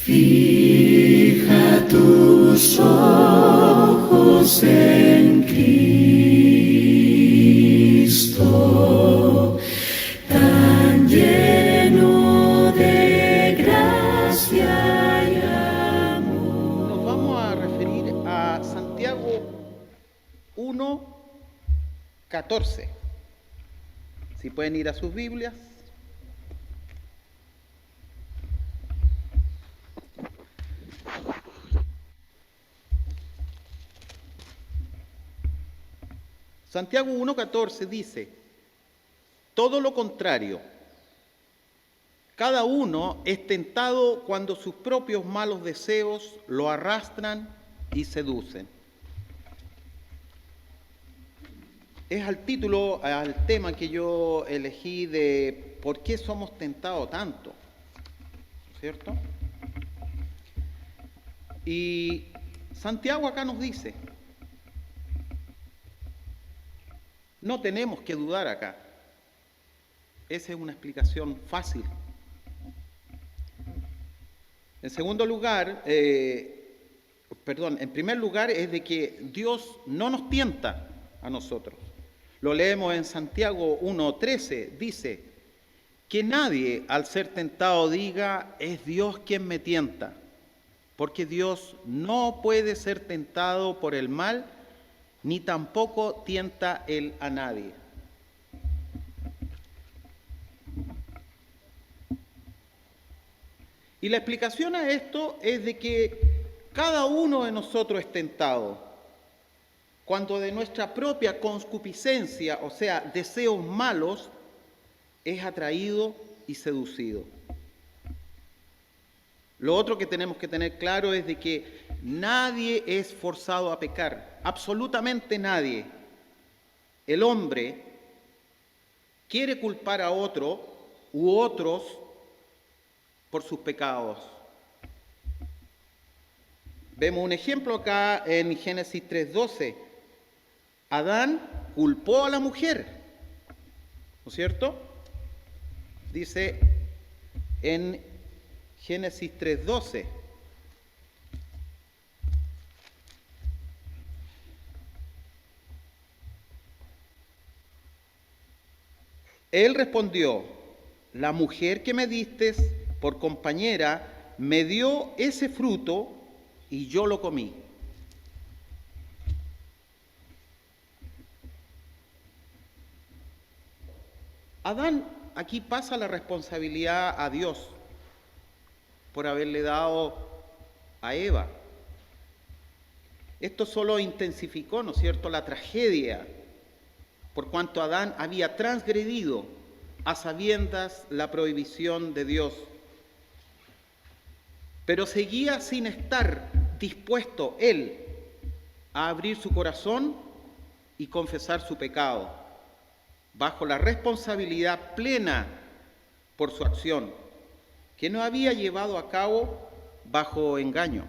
Fija tus ojos en Cristo, tan lleno de gracia y amor. Nos vamos a referir a Santiago 1:14. Si pueden ir a sus Biblias. Santiago 1:14 dice: todo lo contrario, cada uno es tentado cuando sus propios malos deseos lo arrastran y seducen. Es al título, al tema que yo elegí de ¿por qué somos tentados tanto? ¿Cierto? Y Santiago acá nos dice, no tenemos que dudar acá. Esa es una explicación fácil. En segundo lugar, en primer lugar es de que Dios no nos tienta a nosotros. Lo leemos en Santiago 1:13, dice que nadie al ser tentado diga, es Dios quien me tienta, porque Dios no puede ser tentado por el mal, ni tampoco tienta Él a nadie. Y la explicación a esto es de que cada uno de nosotros es tentado cuando de nuestra propia concupiscencia, o sea, deseos malos, es atraído y seducido. Lo otro que tenemos que tener claro es de que nadie es forzado a pecar, absolutamente nadie. El hombre quiere culpar a otro u otros por sus pecados. Vemos un ejemplo acá en Génesis 3:12. Adán culpó a la mujer, ¿no es cierto? Dice en Génesis 3:12. Él respondió, la mujer que me diste por compañera me dio ese fruto y yo lo comí. Adán aquí pasa la responsabilidad a Dios por haberle dado a Eva. Esto solo intensificó, ¿no es cierto?, la tragedia, por cuanto Adán había transgredido a sabiendas la prohibición de Dios. Pero seguía sin estar dispuesto él a abrir su corazón y confesar su pecado, bajo la responsabilidad plena por su acción, que no había llevado a cabo bajo engaño.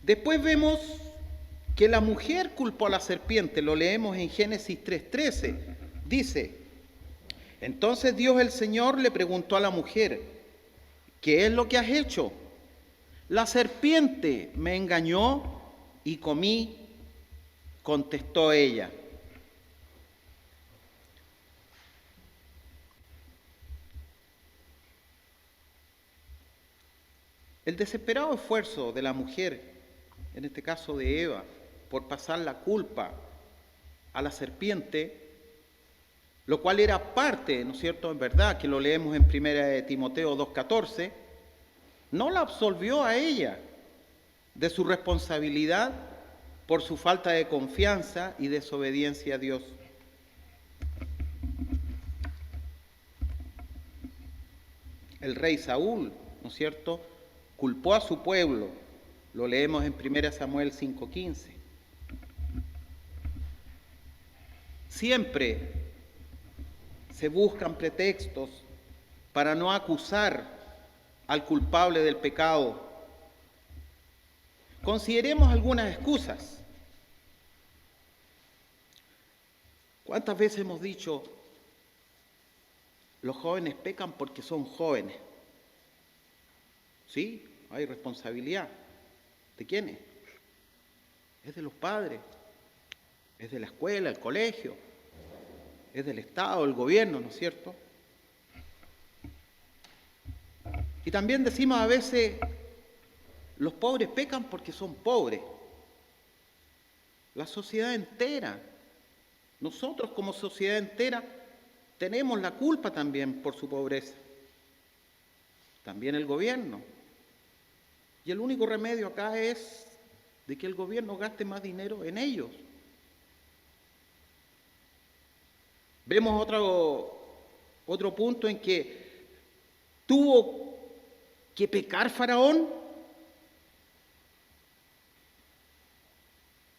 Después vemos que la mujer culpó a la serpiente, lo leemos en Génesis 3:13, dice, entonces Dios el Señor le preguntó a la mujer, ¿qué es lo que has hecho? La serpiente me engañó y comí, contestó ella. El desesperado esfuerzo de la mujer, en este caso de Eva, por pasar la culpa a la serpiente, lo cual era parte, ¿no es cierto?, en verdad, que lo leemos en 1 Timoteo 2:14, no la absolvió a ella de su responsabilidad por su falta de confianza y desobediencia a Dios. El rey Saúl, ¿no es cierto?, culpó a su pueblo, lo leemos en 1 Samuel 5:15. Siempre se buscan pretextos para no acusar al culpable del pecado. Consideremos algunas excusas. ¿Cuántas veces hemos dicho, los jóvenes pecan porque son jóvenes. ¿Sí? Hay responsabilidad. ¿De quiénes? Es de los padres, es de la escuela, el colegio, es del Estado, el gobierno, ¿no es cierto? Y también decimos a veces, los pobres pecan porque son pobres. La sociedad entera, nosotros como sociedad entera, tenemos la culpa también por su pobreza. También el gobierno. Y el único remedio acá es de que el gobierno gaste más dinero en ellos. Vemos otro punto en que tuvo que pecar Faraón.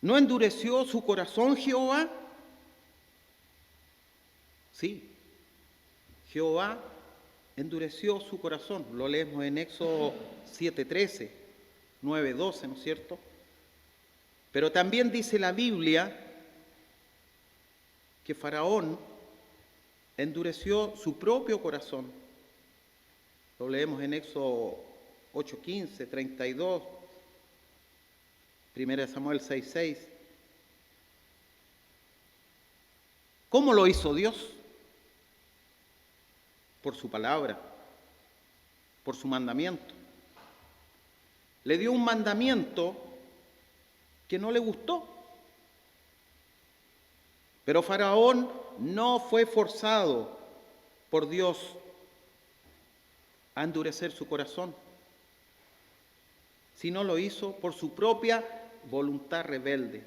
¿No endureció su corazón Jehová? Sí, Jehová endureció su corazón. Lo leemos en Éxodo 7:13, 9:12, ¿no es cierto? Pero también dice la Biblia que Faraón endureció su propio corazón. Lo leemos en Éxodo 8:15, 32, 1 Samuel 6:6. ¿Cómo lo hizo Dios? Por su palabra, por su mandamiento. Le dio un mandamiento que no le gustó. Pero Faraón no fue forzado por Dios a endurecer su corazón, sino lo hizo por su propia voluntad rebelde.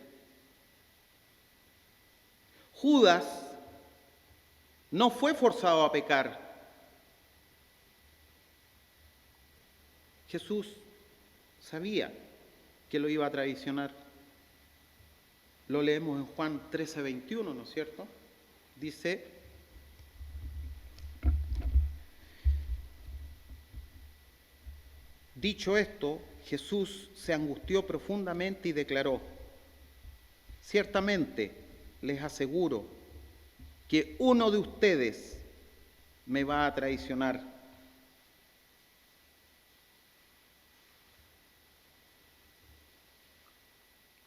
Judas no fue forzado a pecar. Jesús sabía que lo iba a traicionar. Lo leemos en Juan 13:21, ¿no es cierto? Dice: dicho esto, Jesús se angustió profundamente y declaró: ciertamente les aseguro que uno de ustedes me va a traicionar.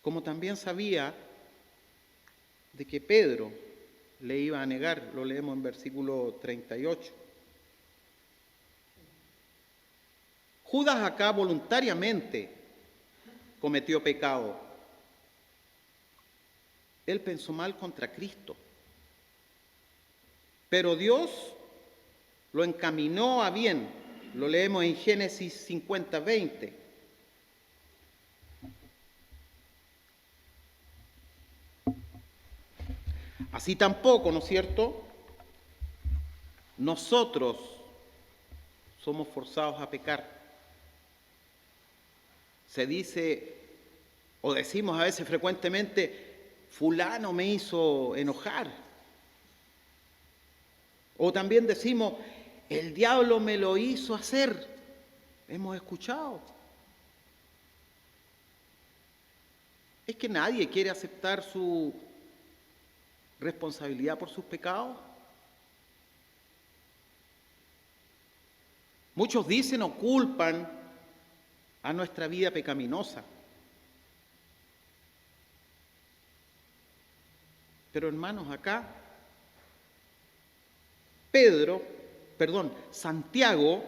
Como también sabía de que Pedro le iba a negar, lo leemos en versículo 38. Judas acá voluntariamente cometió pecado. Él pensó mal contra Cristo. Pero Dios lo encaminó a bien. Lo leemos en Génesis 50:20. Así tampoco, ¿no es cierto? Nosotros somos forzados a pecar. Se dice, o decimos a veces frecuentemente, fulano me hizo enojar. O también decimos, el diablo me lo hizo hacer. Hemos escuchado. Es que nadie quiere aceptar su responsabilidad por sus pecados. Muchos dicen o culpan a nuestra vida pecaminosa. Pero hermanos, acá Santiago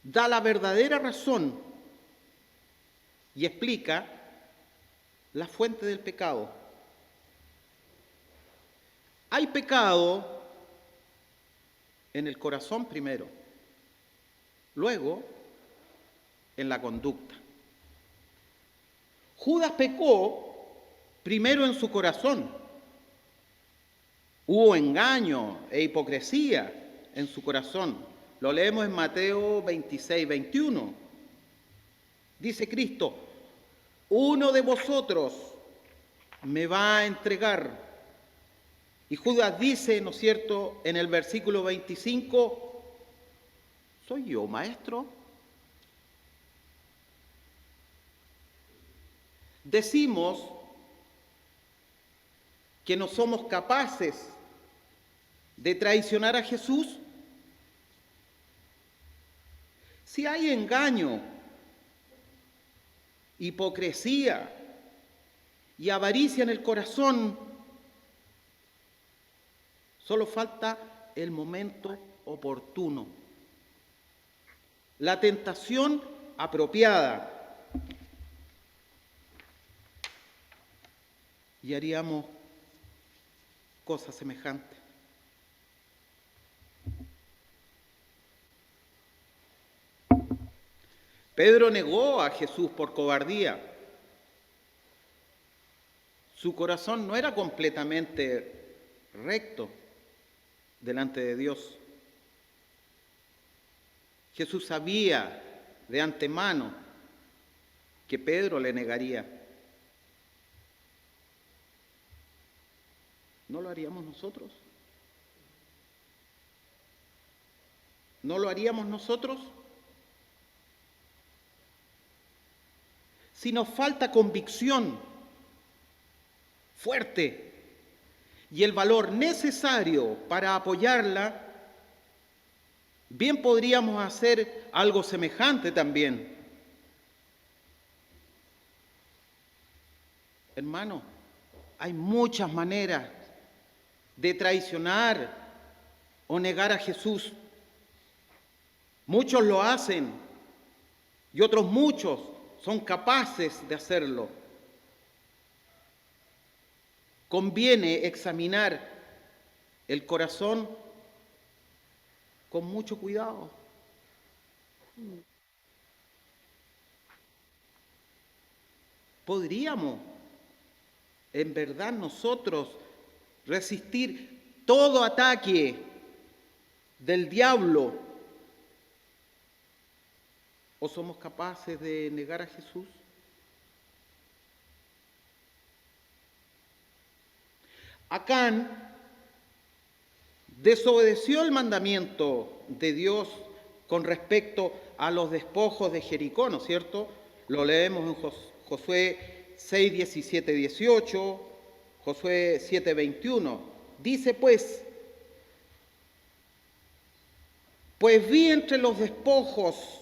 da la verdadera razón y explica la fuente del pecado. Hay pecado en el corazón primero, luego en la conducta. Judas pecó primero en su corazón. Hubo engaño e hipocresía en su corazón. Lo leemos en Mateo 26:21. Dice Cristo: uno de vosotros me va a entregar. Y Judas dice, ¿no es cierto?, en el versículo 25, ¿soy yo, maestro? Decimos que no somos capaces de traicionar a Jesús? Si hay engaño, hipocresía y avaricia en el corazón, solo falta el momento oportuno, la tentación apropiada, y haríamos cosas semejantes. Pedro negó a Jesús por cobardía. Su corazón no era completamente recto delante de Dios. Jesús sabía de antemano que Pedro le negaría. ¿No lo haríamos nosotros? ¿No lo haríamos nosotros? Si nos falta convicción fuerte y el valor necesario para apoyarla, bien podríamos hacer algo semejante también. Hermano, hay muchas maneras de traicionar o negar a Jesús. Muchos lo hacen y otros muchos son capaces de hacerlo. Conviene examinar el corazón con mucho cuidado. ¿Podríamos en verdad nosotros resistir todo ataque del diablo? ¿O somos capaces de negar a Jesús? Acán desobedeció el mandamiento de Dios con respecto a los despojos de Jericó, ¿no es cierto? Lo leemos en Josué 6, 17, 18, Josué 7, 21. Dice pues vi entre los despojos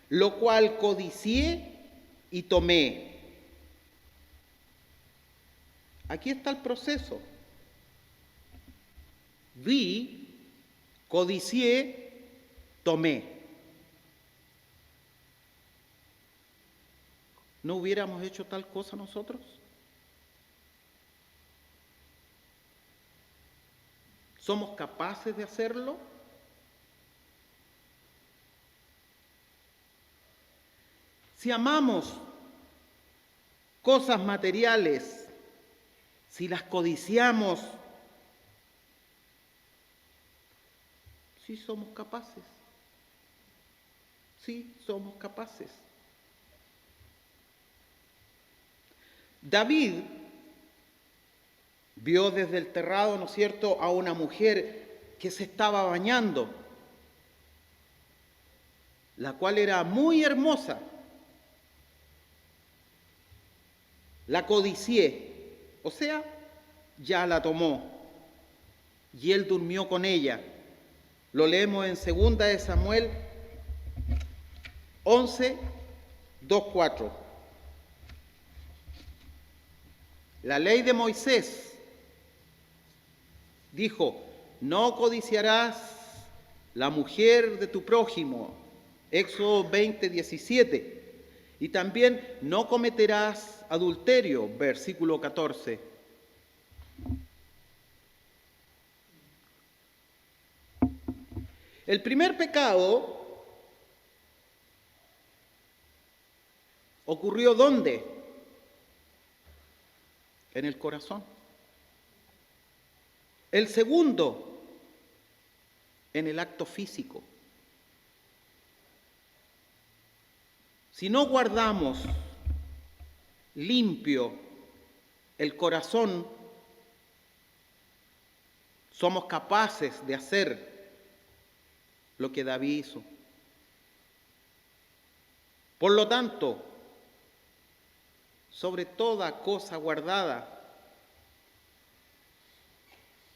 lo cual codicié y tomé. Aquí está el proceso. Vi, codicié, tomé. ¿No hubiéramos hecho tal cosa nosotros? ¿Somos capaces de hacerlo? Si amamos cosas materiales, si las codiciamos, sí somos capaces. Sí somos capaces. David vio desde el terrado, ¿no es cierto?, a una mujer que se estaba bañando, la cual era muy hermosa. La codicié, o sea, ya la tomó, y él durmió con ella. Lo leemos en 2 de Samuel 11, 2, 4. La ley de Moisés dijo: no codiciarás la mujer de tu prójimo, Éxodo 20, 17. Y también no cometerás adulterio, versículo 14. El primer pecado ocurrió ¿dónde? En el corazón. El segundo, en el acto físico. Si no guardamos limpio el corazón, somos capaces de hacer lo que David hizo. Por lo tanto, sobre toda cosa guardada,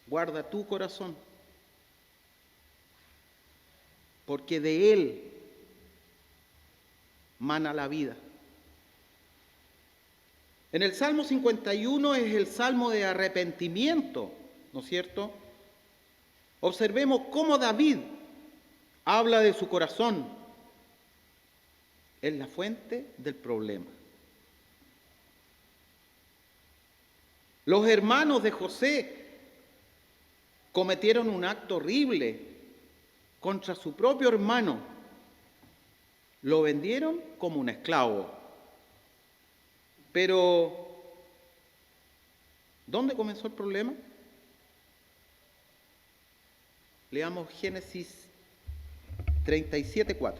guarda tu corazón, porque de él mana la vida. En el Salmo 51 es el salmo de arrepentimiento, ¿no es cierto? Observemos cómo David habla de su corazón. Es la fuente del problema. Los hermanos de José cometieron un acto horrible contra su propio hermano. Lo vendieron como un esclavo. Pero, ¿dónde comenzó el problema? Leamos Génesis 37:4.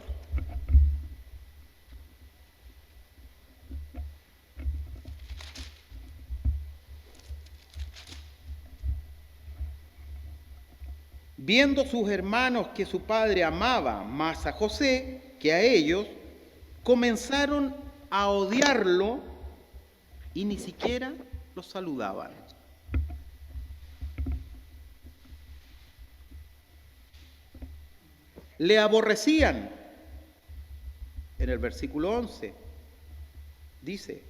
Viendo sus hermanos que su padre amaba más a José que a ellos, comenzaron a odiarlo y ni siquiera lo saludaban. Le aborrecían. En el versículo 11 dice,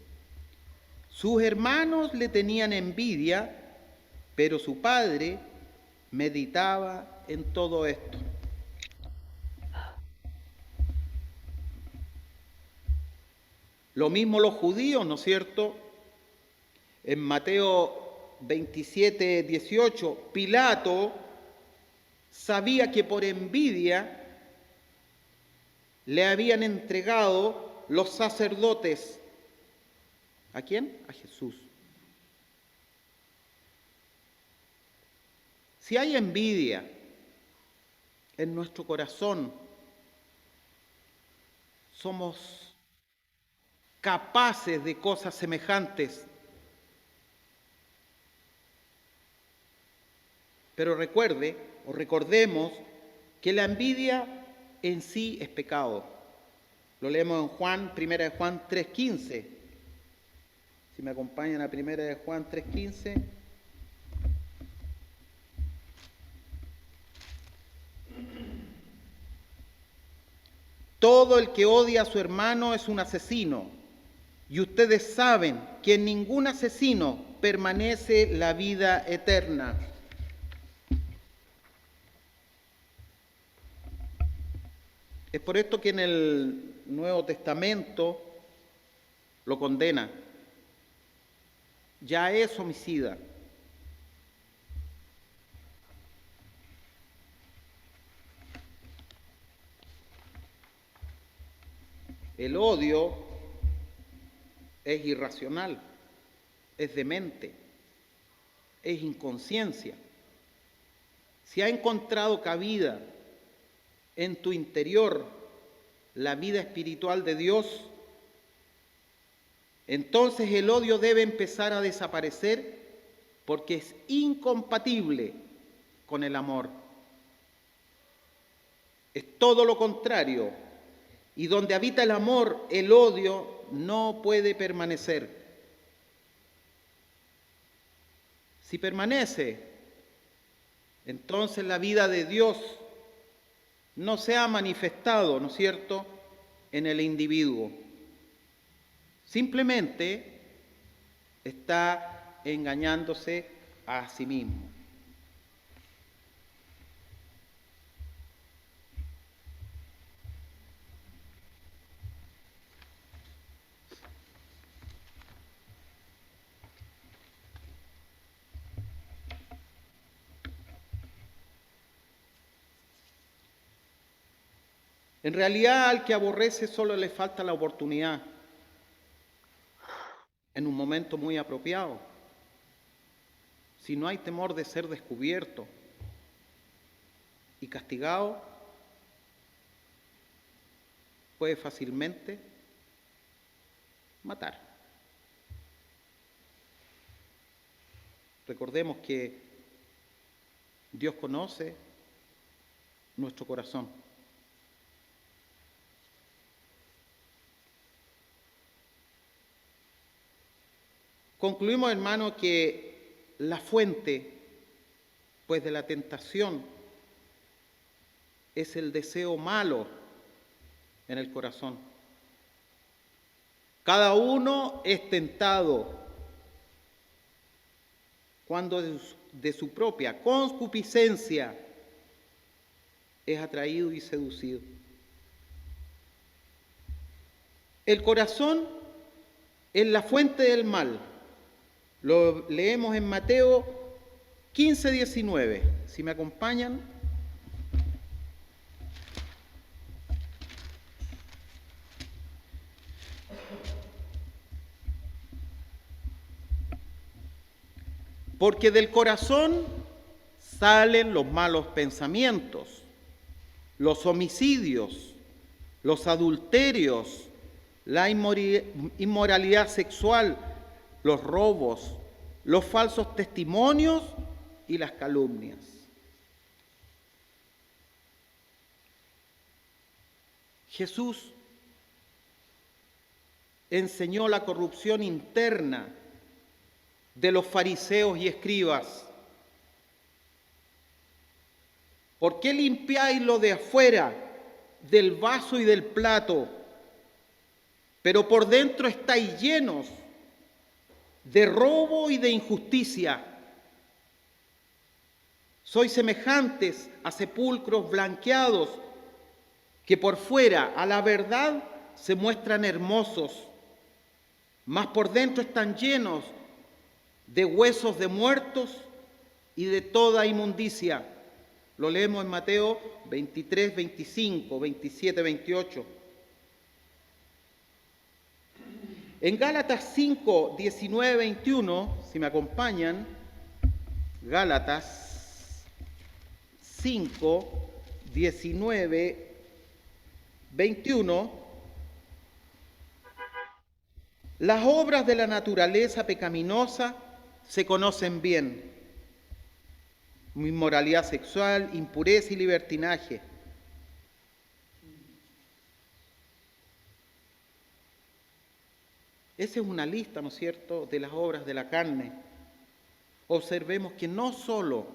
sus hermanos le tenían envidia, pero su padre meditaba en todo esto. Lo mismo los judíos, ¿no es cierto? En Mateo 27:18, Pilato sabía que por envidia le habían entregado los sacerdotes. ¿A quién? A Jesús. Si hay envidia en nuestro corazón, somos capaces de cosas semejantes. Pero recuerde o recordemos que la envidia en sí es pecado. Lo leemos en Juan, 1 de Juan 3:15. Si me acompañan a 1 de Juan 3:15. Todo el que odia a su hermano es un asesino, y ustedes saben que en ningún asesino permanece la vida eterna. Es por esto que en el Nuevo Testamento lo condena. Ya es homicida. El odio es irracional, es demente, es inconsciencia. Si ha encontrado cabida en tu interior la vida espiritual de Dios, entonces el odio debe empezar a desaparecer porque es incompatible con el amor. Es todo lo contrario. Y donde habita el amor, el odio no puede permanecer. Si permanece, entonces la vida de Dios no se ha manifestado, ¿no es cierto?, en el individuo. Simplemente está engañándose a sí mismo. En realidad, al que aborrece solo le falta la oportunidad en un momento muy apropiado. Si no hay temor de ser descubierto y castigado, puede fácilmente matar. Recordemos que Dios conoce nuestro corazón. Concluimos, hermano, que la fuente pues de la tentación es el deseo malo en el corazón. Cada uno es tentado cuando de su propia concupiscencia es atraído y seducido. El corazón es la fuente del mal. Lo leemos en Mateo 15:19. Si me acompañan. Porque del corazón salen los malos pensamientos, los homicidios, los adulterios, la inmoralidad sexual, los robos, los falsos testimonios y las calumnias. Jesús enseñó la corrupción interna de los fariseos y escribas. ¿Por qué limpiáis lo de afuera, del vaso y del plato, pero por dentro estáis llenos de robo y de injusticia? Sois semejantes a sepulcros blanqueados, que por fuera, a la verdad, se muestran hermosos, mas por dentro están llenos de huesos de muertos y de toda inmundicia. Lo leemos en Mateo 23, 25, 27, 28. En Gálatas 5, 19, 21, si me acompañan, Gálatas 5, 19, 21, las obras de la naturaleza pecaminosa se conocen bien: inmoralidad sexual, impureza y libertinaje. Esa es una lista, ¿no es cierto?, de las obras de la carne. Observemos que no solo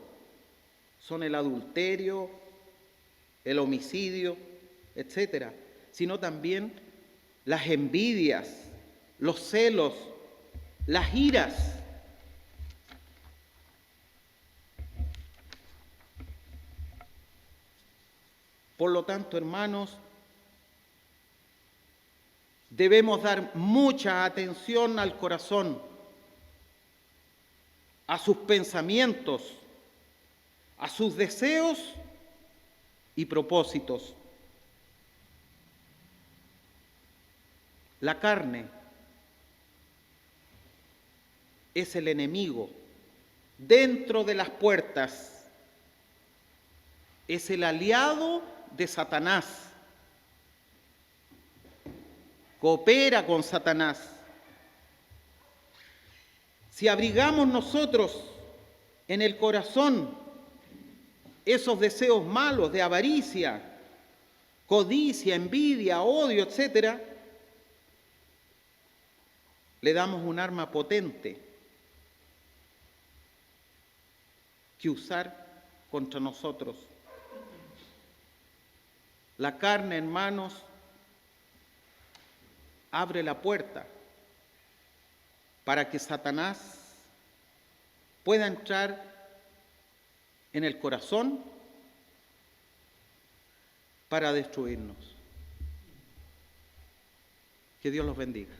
son el adulterio, el homicidio, etcétera, sino también las envidias, los celos, las iras. Por lo tanto, hermanos, debemos dar mucha atención al corazón, a sus pensamientos, a sus deseos y propósitos. La carne es el enemigo dentro de las puertas, es el aliado de Satanás, coopera con Satanás. Si abrigamos nosotros en el corazón esos deseos malos de avaricia, codicia, envidia, odio, etcétera, le damos un arma potente que usar contra nosotros. La carne, hermanos, abre la puerta para que Satanás pueda entrar en el corazón para destruirnos. Que Dios los bendiga.